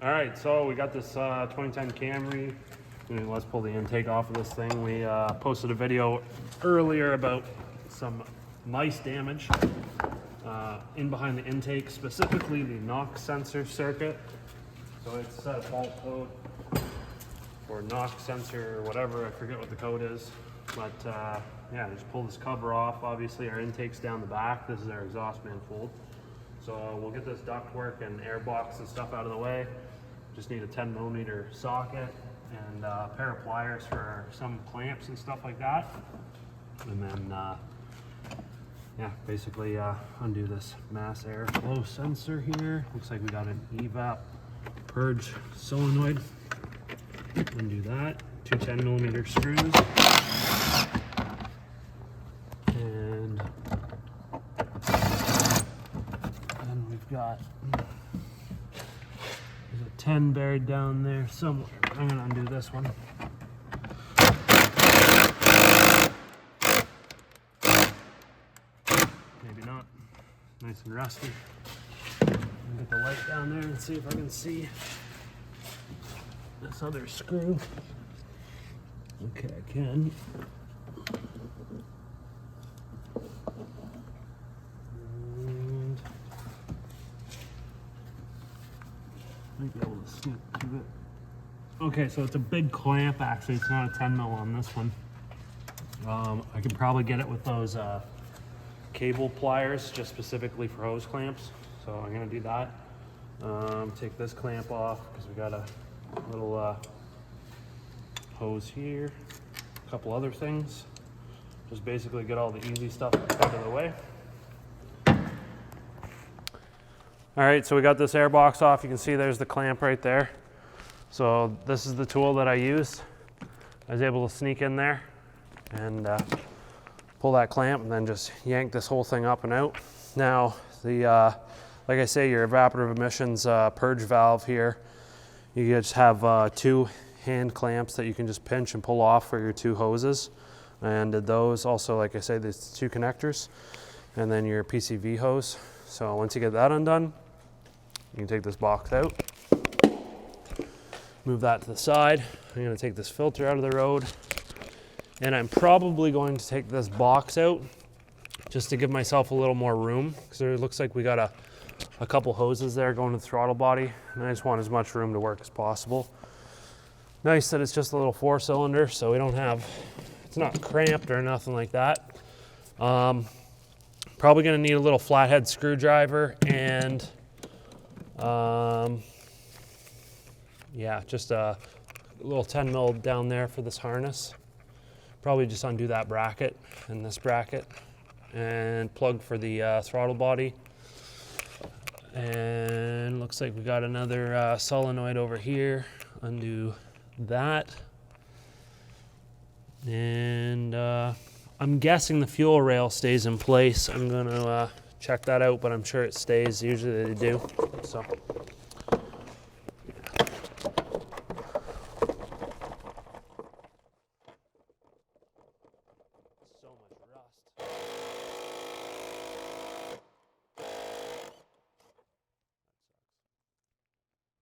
All right, so we got this 2010 Camry. Let's pull the intake off of this thing. We posted a video earlier about some mice damage in behind the intake, specifically the knock sensor circuit. So it's set a fault code for knock sensor or whatever, I forget what the code is. But yeah, just pull this cover off. Obviously our intake's down the back. This is our exhaust manifold. So we'll get this ductwork and air box and stuff out of the way. Just need a 10mm socket and a pair of pliers for some clamps and stuff like that. And then, yeah, basically undo this mass air flow sensor here. Looks like we got an evap purge solenoid. Undo that. Two 10mm screws. And then we've got, there's a 10 buried down there somewhere. I'm gonna undo this one. Maybe not. Nice and rusty. I'm gonna get the light down there and see if I can see this other screw. Okay, I can. And might be able to snip to it. Okay, so it's a big clamp actually. It's not a 10mm on this one. I could probably get it with those cable pliers just specifically for hose clamps. So I'm gonna do that. Take this clamp off because we got a little hose here, a couple other things. Just basically get all the easy stuff out of the way. All right, so we got this air box off. You can see there's the clamp right there. So this is the tool that I used. I was able to sneak in there and pull that clamp and then just yank this whole thing up and out. Now, the like I say, your evaporative emissions purge valve here, you just have two hand clamps that you can just pinch and pull off for your two hoses. And those also, like I say, there's two connectors and then your PCV hose. So once you get that undone, you can take this box out. Move that to the side. I'm gonna take this filter out of the road. And I'm probably going to take this box out just to give myself a little more room, because it looks like we got a couple hoses there going to the throttle body, and I just want as much room to work as possible. Nice that it's just a little 4-cylinder, so we don't have, it's not cramped or nothing like that. Probably gonna need a little flathead screwdriver and yeah, just a little 10mm down there for this harness. Probably just undo that bracket and this bracket and plug for the throttle body. And looks like we got another solenoid over here. Undo that. And I'm guessing the fuel rail stays in place. I'm gonna check that out, but I'm sure it stays. Usually they do, so.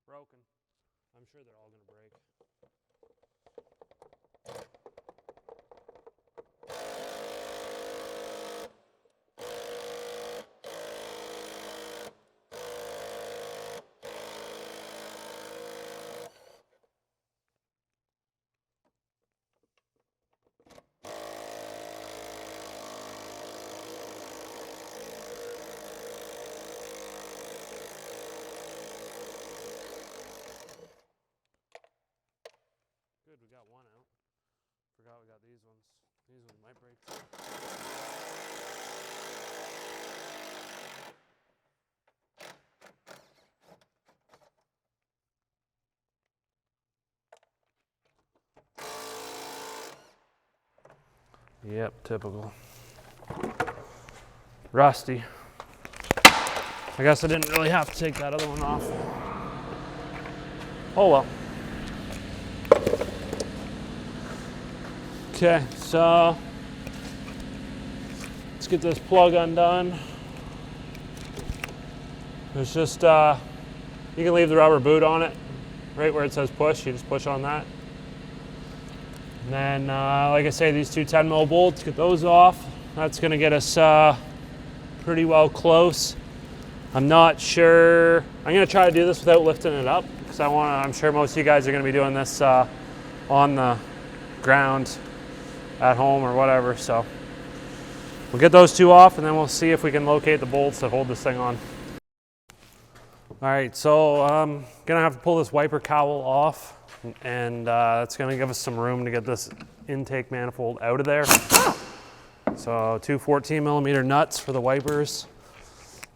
Broken. I'm sure they're all going to break. Good, we got one out. Forgot we got these ones. These ones might break. Yep, typical. Rusty. I guess I didn't really have to take that other one off. Oh well. Okay, so let's get this plug undone. There's just, you can leave the rubber boot on it. right where it says push, you just push on that. And then, like I say, these two 10 mil bolts, get those off. That's gonna get us pretty well close. I'm not sure, I'm gonna try to do this without lifting it up, because I'm sure most of you guys are gonna be doing this on the ground at home or whatever, so. We'll get those two off and then we'll see if we can locate the bolts that hold this thing on. All right, so I'm gonna have to pull this wiper cowl off, and that's gonna give us some room to get this intake manifold out of there. So two 14 millimeter nuts for the wipers.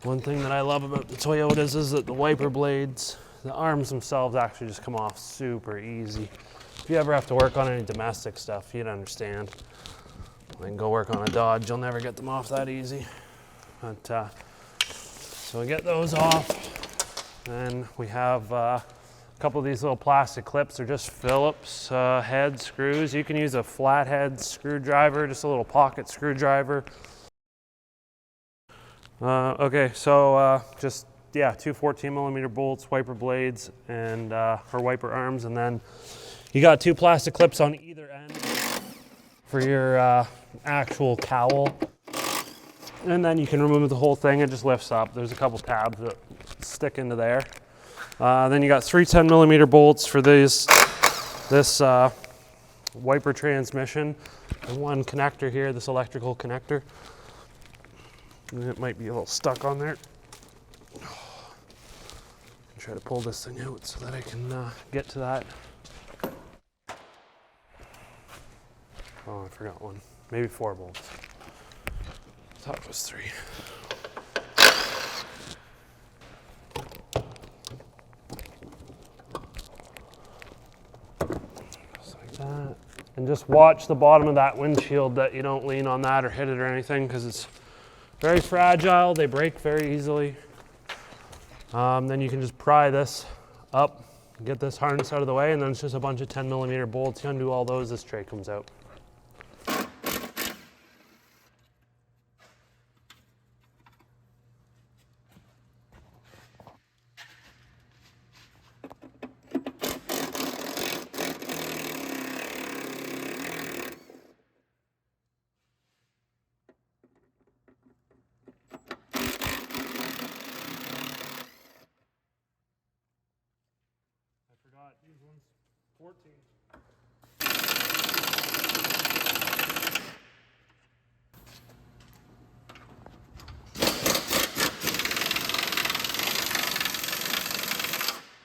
One thing that I love about the Toyotas is that the wiper blades, the arms themselves actually just come off super easy. If you ever have to work on any domestic stuff, you'd understand. Then go work on a Dodge, you'll never get them off that easy. But, so we get those off. Then we have a couple of these little plastic clips. They're just Phillips head screws. You can use a flathead screwdriver, just a little pocket screwdriver. Okay, so just, yeah, two 14 millimeter bolts, wiper blades, and or wiper arms, and then you got two plastic clips on either end for your actual cowl. And then you can remove the whole thing. It just lifts up. There's a couple tabs that stick into there. Then you got three 10 millimeter bolts for this wiper transmission, and one connector here, this electrical connector. And it might be a little stuck on there. Try to pull this thing out so that I can get to that. Oh, I forgot one. Maybe 4 bolts. I thought it was 3. Just like that. And just watch the bottom of that windshield that you don't lean on that or hit it or anything, because it's very fragile. They break very easily. Then you can just pry this up, get this harness out of the way, and then it's just a bunch of 10 millimeter bolts. You undo all those, this tray comes out. These ones, 14.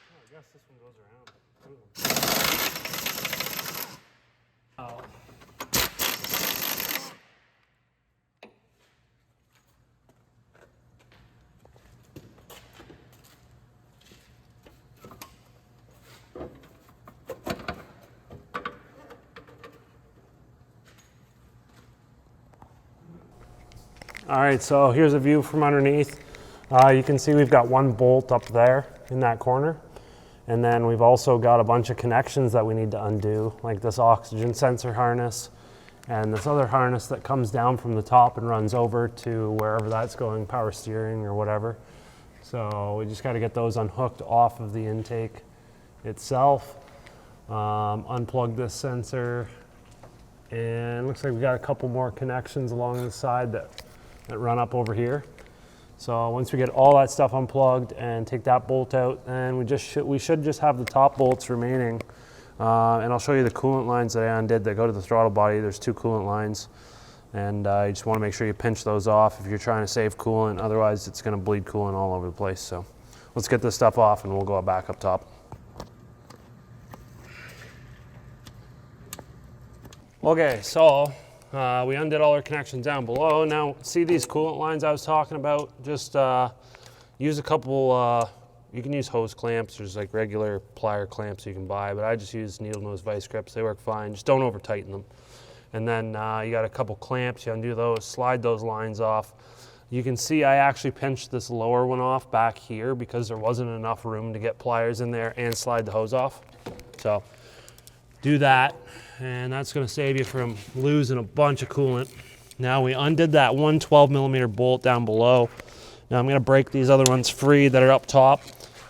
Oh, I guess this one goes around. Oh. All right, so here's a view from underneath. You can see we've got one bolt up there in that corner. And then we've also got a bunch of connections that we need to undo, like this oxygen sensor harness and this other harness that comes down from the top and runs over to wherever that's going, power steering or whatever. So we just got to get those unhooked off of the intake itself. Unplug this sensor, and looks like we got a couple more connections along the side that run up over here. So once we get all that stuff unplugged and take that bolt out, then we should just have the top bolts remaining. And I'll show you the coolant lines that I undid that go to the throttle body. There's 2 coolant lines, and you just want to make sure you pinch those off if you're trying to save coolant. Otherwise, it's going to bleed coolant all over the place. So let's get this stuff off, and we'll go back up top. Okay, so we undid all our connections down below. Now, see these coolant lines I was talking about? Just use a couple, you can use hose clamps. There's like regular plier clamps you can buy, but I just use needle nose vice grips. They work fine. Just don't over tighten them. And then you got a couple clamps. You undo those, slide those lines off. You can see I actually pinched this lower one off back here because there wasn't enough room to get pliers in there and slide the hose off. So do that, and that's going to save you from losing a bunch of coolant. Now we undid that one 12 millimeter bolt down below. Now I'm going to break these other ones free that are up top,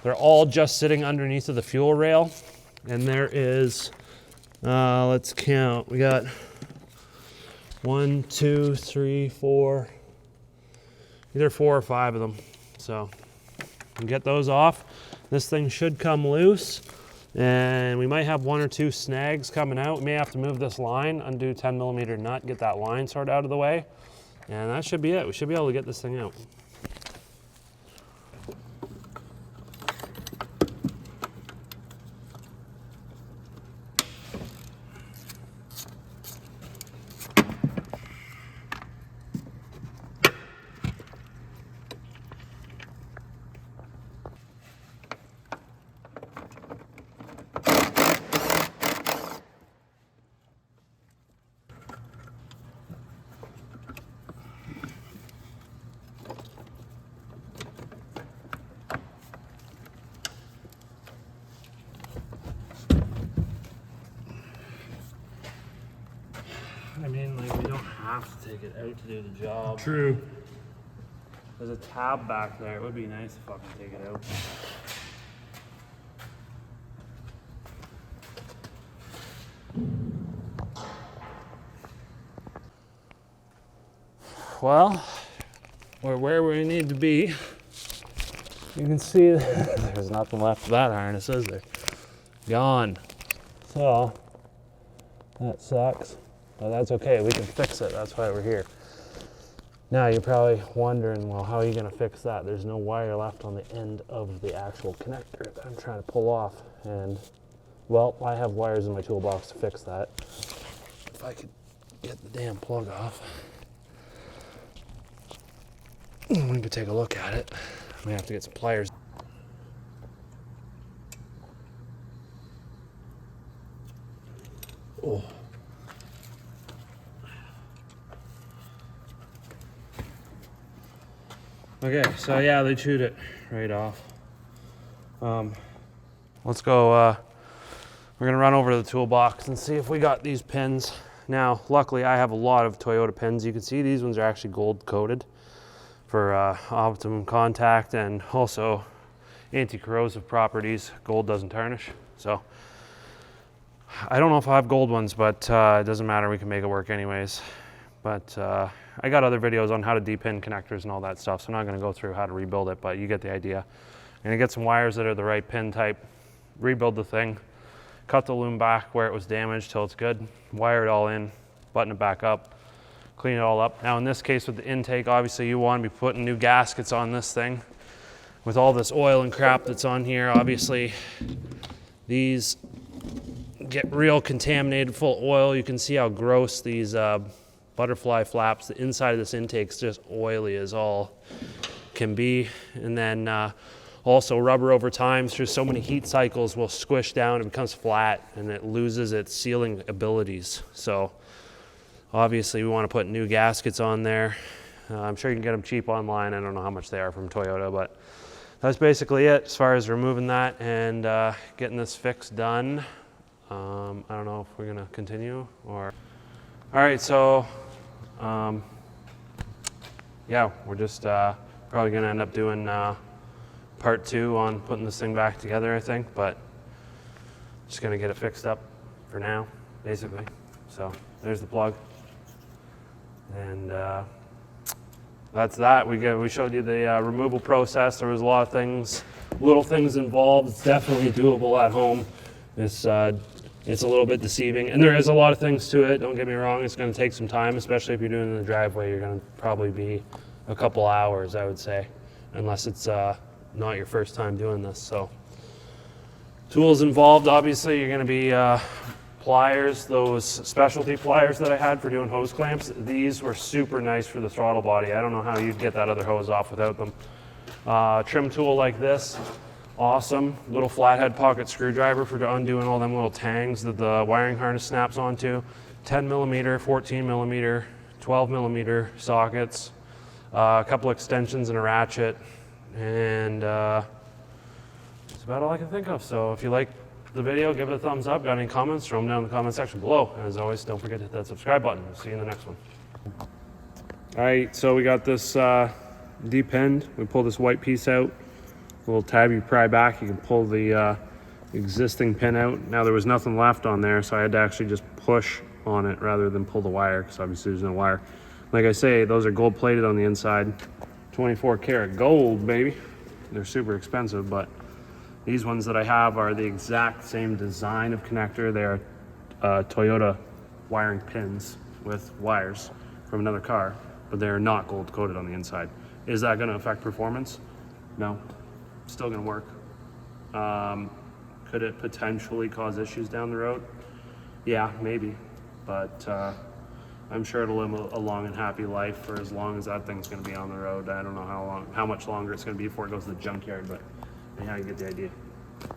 They're all just sitting underneath of the fuel rail. And there is, let's count. We got 1, 2, 3, 4, either 4 or 5 of them. So get those off. This thing should come loose, and we might have 1 or 2 snags coming out. We may have to move this line, undo 10mm nut, get that line sorted out of the way, and that should be it. We should be able to get this thing out. I mean, like, we don't have to take it out to do the job. True. There's a tab back there. It would be nice to fucking take it out. Well, we're where we need to be. You can see there's nothing left of that harness, is there? Gone. So, that sucks. But that's okay, we can fix it. That's why we're here. Now you're probably wondering, well, how are you gonna fix that? There's no wire left on the end of the actual connector that I'm trying to pull off. And, well, I have wires in my toolbox to fix that. If I could get the damn plug off. We could take a look at it. I may have to get some pliers. Oh. Okay, so yeah, they chewed it right off. Let's go, we're gonna run over to the toolbox and see if we got these pins. Now, luckily I have a lot of Toyota pins. You can see these ones are actually gold coated for optimum contact and also anti-corrosive properties. Gold doesn't tarnish. So I don't know if I have gold ones, but it doesn't matter, we can make it work anyways. But I got other videos on how to depin connectors and all that stuff, so I'm not gonna go through how to rebuild it, but you get the idea. I'm gonna get some wires that are the right pin type, rebuild the thing, cut the loom back where it was damaged till it's good, wire it all in, button it back up, clean it all up. Now in this case with the intake, obviously you wanna be putting new gaskets on this thing. With all this oil and crap that's on here, obviously these get real contaminated full of oil. You can see how gross these butterfly flaps, the inside of this intake's just oily as all can be. And then also rubber over time through so many heat cycles will squish down, it becomes flat and it loses its sealing abilities. So obviously we want to put new gaskets on there. I'm sure you can get them cheap online. I don't know how much they are from Toyota, but that's basically it as far as removing that and getting this fix done. I don't know if we're gonna continue or... All right, so yeah, we're just probably gonna end up doing part 2 on putting this thing back together, I think, but just gonna get it fixed up for now, basically. So there's the plug, and that's that. We showed you the removal process. There was a lot of things, little things involved. It's definitely doable at home. It's a little bit deceiving, and there is a lot of things to it, don't get me wrong. It's going to take some time, especially if you're doing it in the driveway. You're going to probably be a couple hours, I would say, unless it's not your first time doing this. So tools involved, obviously, you're going to be pliers, those specialty pliers that I had for doing hose clamps. These were super nice for the throttle body. I don't know how you'd get that other hose off without them. Trim tool like this. Awesome little flathead pocket screwdriver for undoing all them little tangs that the wiring harness snaps onto. 10mm, 14mm, 12mm sockets, a couple extensions and a ratchet, and that's about all I can think of. So if you like the video, give it a thumbs up. Got any comments, throw them down in the comment section below. And as always, don't forget to hit that subscribe button. We'll see you in the next one. All right, so we got this depinned. We pulled this white piece out. little tab you pry back, you can pull the existing pin out. Now there was nothing left on there, so I had to actually just push on it rather than pull the wire, because obviously there's no wire. Like I say, those are gold plated on the inside. 24 karat gold, baby. They're super expensive, but these ones that I have are the exact same design of connector. They are Toyota wiring pins with wires from another car, but they're not gold coated on the inside. Is that gonna affect performance? No, still gonna work. Could it potentially cause issues down the road? Yeah, maybe, but I'm sure it'll live a long and happy life for as long as that thing's gonna be on the road. I don't know how much longer it's gonna be before it goes to the junkyard, but yeah, you get the idea.